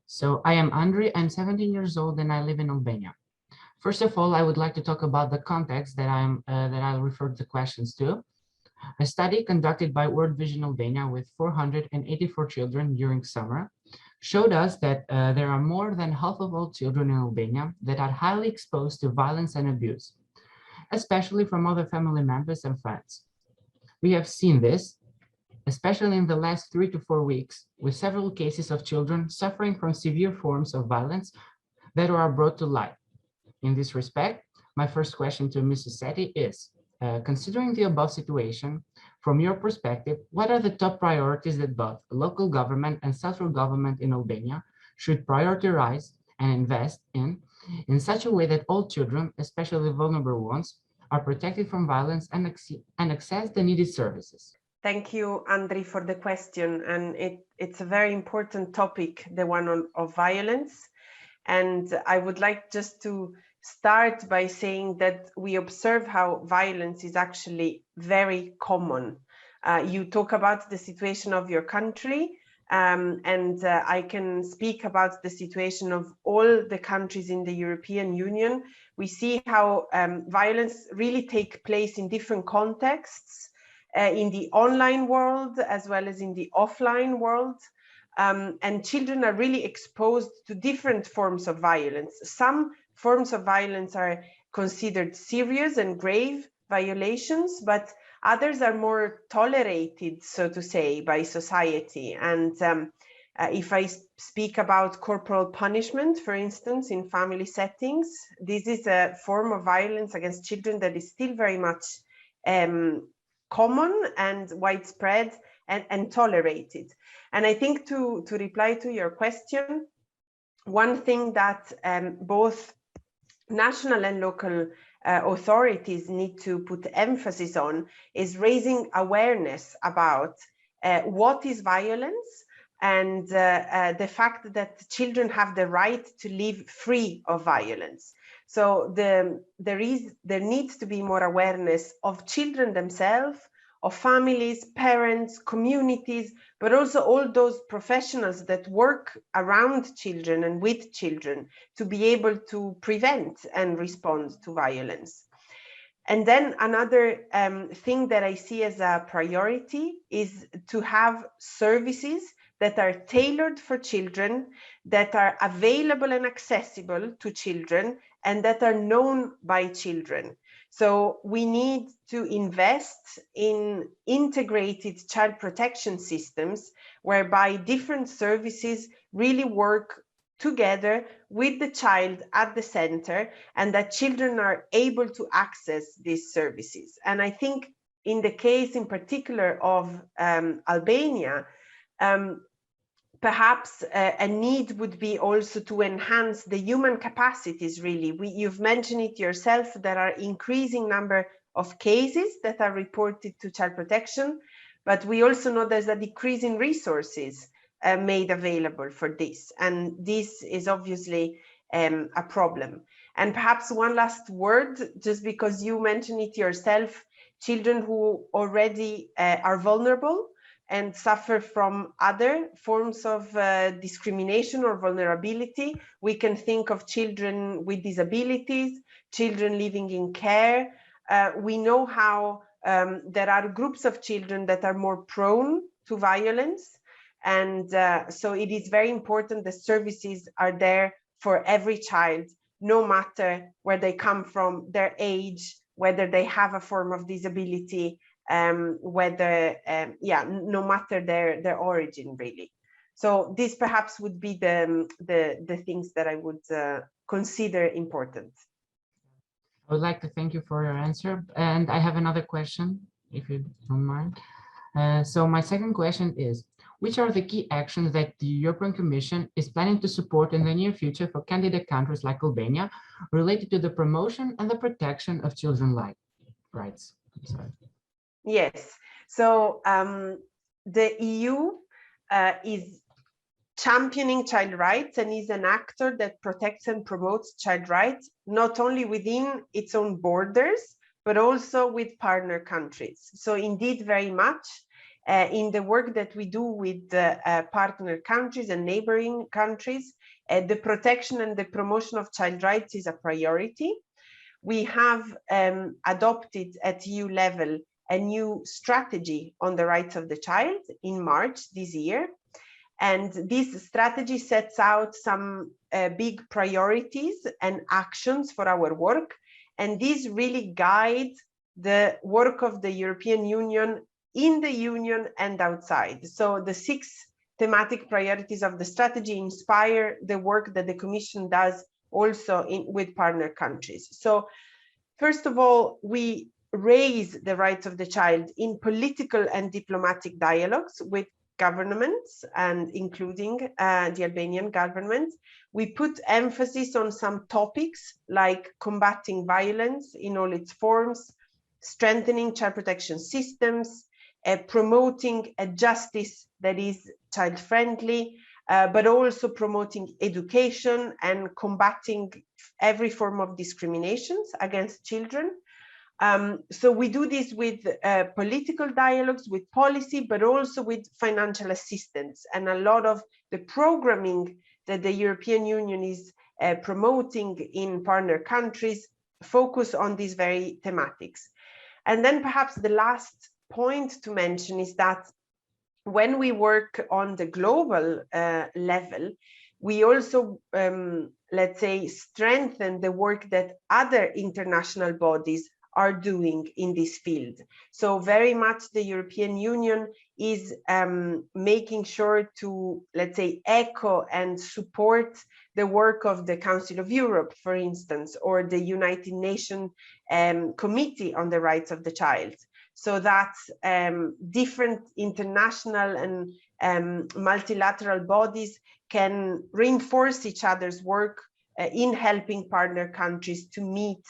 So I am Andri, I'm 17 years old and I live in Albania. First of all, I would like to talk about the context that I'll refer the questions to. A study conducted by World Vision Albania with 484 children during summer showed us that there are more than half of all children in Albania that are highly exposed to violence and abuse, especially from other family members and friends. We have seen this, especially in the last 3 to 4 weeks, with several cases of children suffering from severe forms of violence that are brought to light. In this respect, my first question to Mrs. Sethi is, considering the above situation, from your perspective, what are the top priorities that both local government and central government in Albania should prioritize and invest in such a way that all children, especially vulnerable ones, are protected from violence and access the needed services? Thank you, Andri, for the question. And it's a very important topic, the one of violence. And I would like just to start by saying that we observe how violence is actually very common. You talk about the situation of your country, and I can speak about the situation of all the countries in the European Union. We see how violence really takes place in different contexts, in the online world as well as in the offline world. And children are really exposed to different forms of violence. Some forms of violence are considered serious and grave violations, but others are more tolerated, so to say, by society. And if I speak about corporal punishment, for instance, in family settings, this is a form of violence against children that is still very much common and widespread and tolerated. And I think to reply to your question, one thing that both national and local authorities need to put emphasis on is raising awareness about what is violence and the fact that children have the right to live free of violence. So there needs to be more awareness of children themselves, of families, parents, communities, but also all those professionals that work around children and with children to be able to prevent and respond to violence. And then another thing that I see as a priority is to have services that are tailored for children, that are available and accessible to children, and that are known by children. So we need to invest in integrated child protection systems whereby different services really work together with the child at the center, and that children are able to access these services. And I think in the case in particular of Albania, perhaps a need would be also to enhance the human capacities, really. You've mentioned it yourself, there are increasing number of cases that are reported to child protection, but we also know there's a decrease in resources made available for this. And this is obviously a problem. And perhaps one last word, just because you mentioned it yourself, children who already are vulnerable and suffer from other forms of discrimination or vulnerability. We can think of children with disabilities, children living in care. We know how there are groups of children that are more prone to violence. And so it is very important that services are there for every child, no matter where they come from, their age, whether they have a form of disability, whether, no matter their origin, really. So this perhaps would be the things that I would consider important. I would like to thank you for your answer. And I have another question, if you don't mind. So my second question is, which are the key actions that the European Commission is planning to support in the near future for candidate countries like Albania related to the promotion and the protection of children's rights? I'm sorry. Yes, so the EU is championing child rights and is an actor that protects and promotes child rights, not only within its own borders, but also with partner countries. So indeed, very much. in the work that we do with partner countries and neighboring countries, the protection and the promotion of child rights is a priority. We have adopted at EU level a new strategy on the rights of the child in March this year. And this strategy sets out some big priorities and actions for our work. And these really guide the work of the European Union in the Union and outside. So the 6 thematic priorities of the strategy inspire the work that the Commission does also with partner countries. So first of all, we raise the rights of the child in political and diplomatic dialogues with governments, and including the Albanian government. We put emphasis on some topics like combating violence in all its forms, strengthening child protection systems, promoting a justice that is child-friendly, but also promoting education and combating every form of discriminations against children. So we do this with political dialogues, with policy, but also with financial assistance. And a lot of the programming that the European Union is promoting in partner countries focus on these very thematics. And then perhaps the last point to mention is that when we work on the global level, we also, let's say, strengthen the work that other international bodies are doing in this field. So very much the European Union is making sure to, let's say, echo and support the work of the Council of Europe, for instance, or the United Nations Committee on the Rights of the Child, so that different international and multilateral bodies can reinforce each other's work in helping partner countries to meet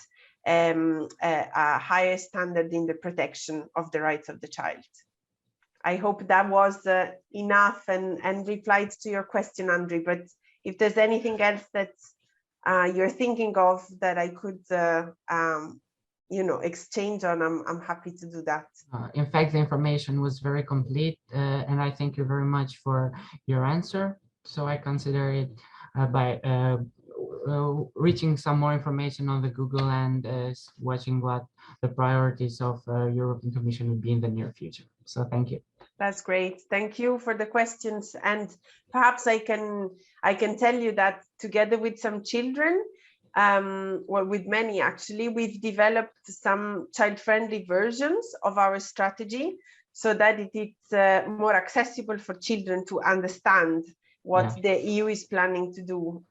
a higher standard in the protection of the rights of the child. I hope that was enough and replied to your question, Andri, but if there's anything else that you're thinking of that I could exchange on, I'm happy to do that. In fact, the information was very complete, and I thank you very much for your answer. So I consider it by reaching some more information on the Google and watching what the priorities of European Commission would be in the near future. So thank you. That's great. Thank you for the questions. And perhaps I can tell you that together with some children, well, with many actually, we've developed some child-friendly versions of our strategy so that it's more accessible for children to understand what the EU is planning to do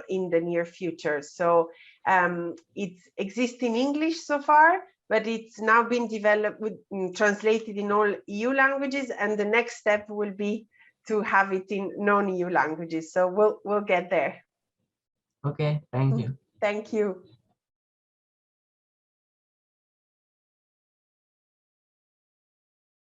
in the near future. So it exists in English so far, but it's now been developed, translated in all EU languages, and the next step will be to have it in non-EU languages. So we'll get there. Okay, thank you. Thank you.